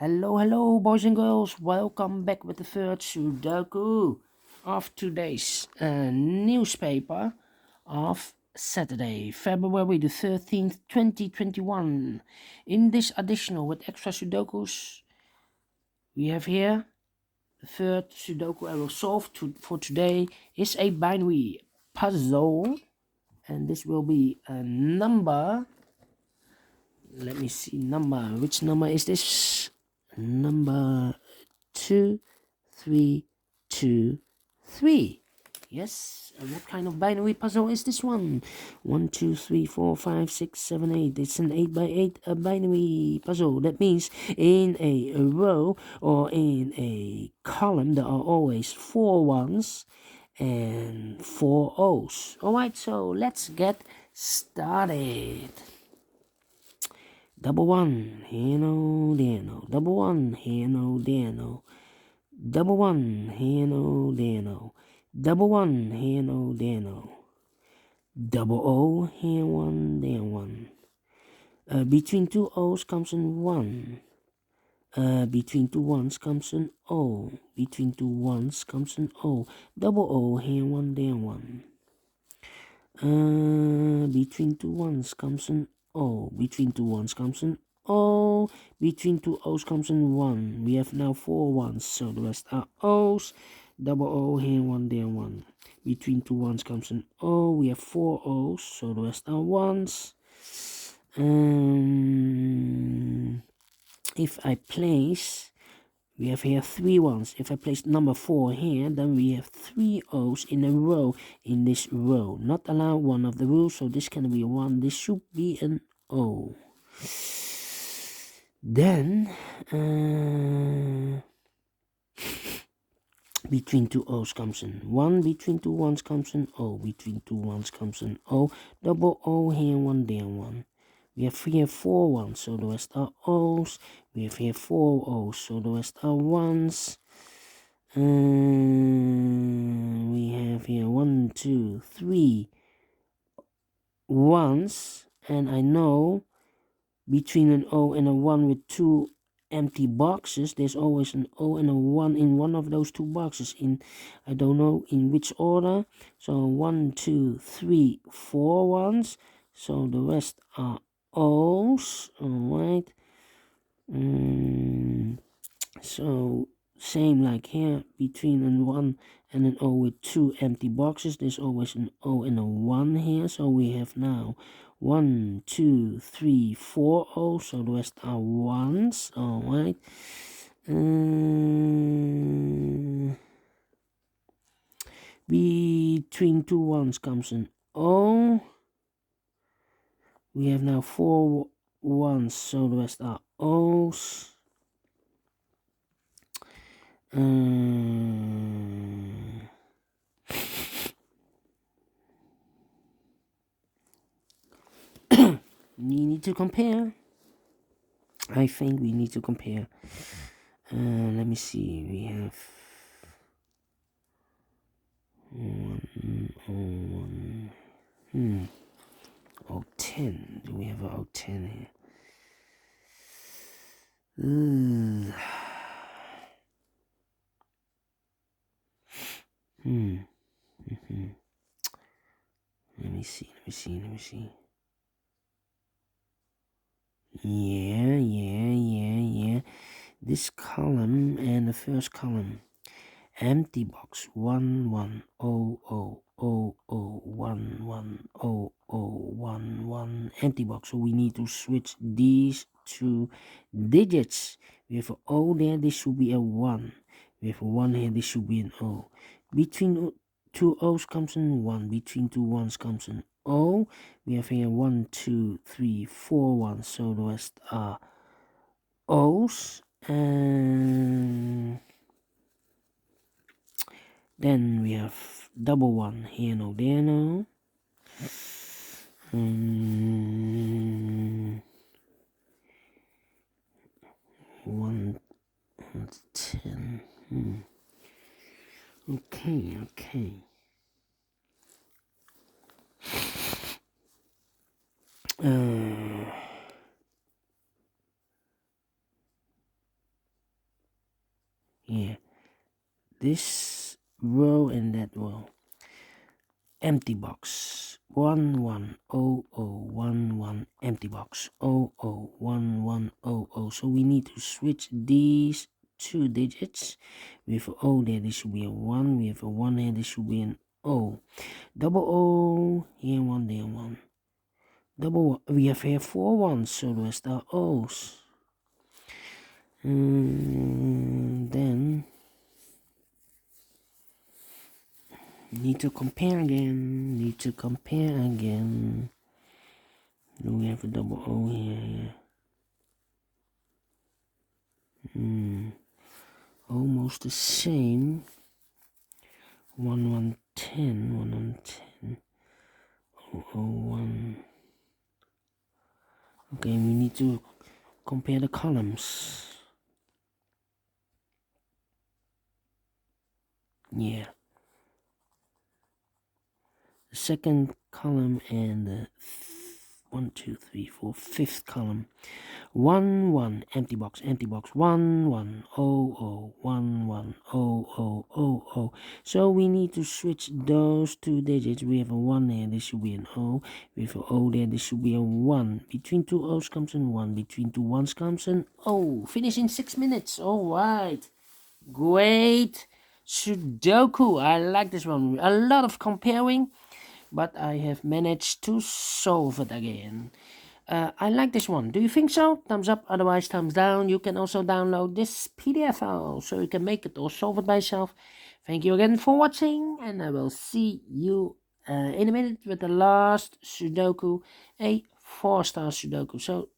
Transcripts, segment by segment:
Hello, boys and girls. Welcome back with the third Sudoku of today's newspaper of Saturday, February the 13th, 2021. In this additional with extra Sudokus, we have here the third Sudoku I will solve for today is a binary puzzle, and this will be a number. Let me see which number is this? Number 2323. Yes, and what kind of binary puzzle is this one? 1 2 3 4 5 6 7 8. It's an 8 by 8 binary puzzle. That means in a row or in a column there are always 4 ones and 4 O's. Alright, so let's get started. Double one, here no, there no. Double one, here no, there no. Double one, here no, there no. Double one, here no, there no. Double O, here one, there one. Between two O's comes an 1. Between two ones comes an O. Between two ones comes an O. Double O, here one, there one. Between two ones comes an O. Between two ones comes an O. Between two O's comes an 1. We have now 4 ones, so the rest are O's. Double O, here one, there one. Between two ones comes an O. We have 4 O's, so the rest are ones. If I place, we have here 3 ones. If I place number 4 here, then we have 3 O's in a row in this row. Not allow one of the rules, so this can be a 1. This should be an O. Then, between two O's comes an 1. Between two ones comes an O. Between two ones comes an O. Double O, here one, there one. We have here 4 ones, so the rest are O's. We have here 4 O's, so the rest are ones. We have here 1, 2, 3 ones, and I know between an O and a 1 with 2 empty boxes, there's always an O and a 1 in one of those 2 boxes. I don't know in which order. So 1, 2, 3, 4 ones. So the rest are O's. Alright. So same like here, between an 1 and an O with 2 empty boxes, there's always an O and a 1 here. So we have now 1, 2, 3, 4 O's, so the rest are ones. Alright. Between two ones comes an O. We have now 4 ones, so the rest are O's. We need to compare. I think we need to compare. Let me see. We have 1. O10. Do we have an O10 here? Let me see. Yeah. This column and the first column. Empty box 1 1 0 0 0 0 1 1 0 0 1 1 empty box. So we need to switch these 2 digits. We have an O there, this should be a 1. We have a 1 here, this should be an O. Between 2 O's comes an 1. Between 2 ones comes an O. We have here 1 2 3 4 ones, so the rest are O's. And then we have double 1 here no, there no. 1 and 10. Okay. here. This row and that row. Empty box 110011 empty box 001100. So we need to switch these two digits. We have O there, this should be a 1. We have a 1 here, this should be an O. Double O, here 1, there 1. Double 1, we have here 4 ones, so the rest are O's. Then need to compare again. Do we have a double O here? Almost the same. 1110. 001. Okay, we need to compare the columns. Yeah. The second column and the 1, 2, 3, 4, fifth column. 1 empty box 1100110000. So we need to switch those two digits. We have a 1 there, this should be an O. We have an O there, this should be a 1. Between two O's comes an 1. Between two 1's comes an O. Finish in 6 minutes. Alright. Great Sudoku. I like this one. A lot of comparing, but I have managed to solve it again. I like this one. Do you think so? Thumbs up, otherwise thumbs down. You can also download this PDF file so you can make it or solve it by yourself. Thank you again for watching, and I will see you in a minute with the last Sudoku, a 4-star Sudoku. So,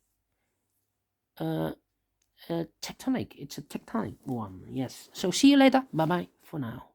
tectonic. It's a tectonic one. Yes. So see you later. Bye bye for now.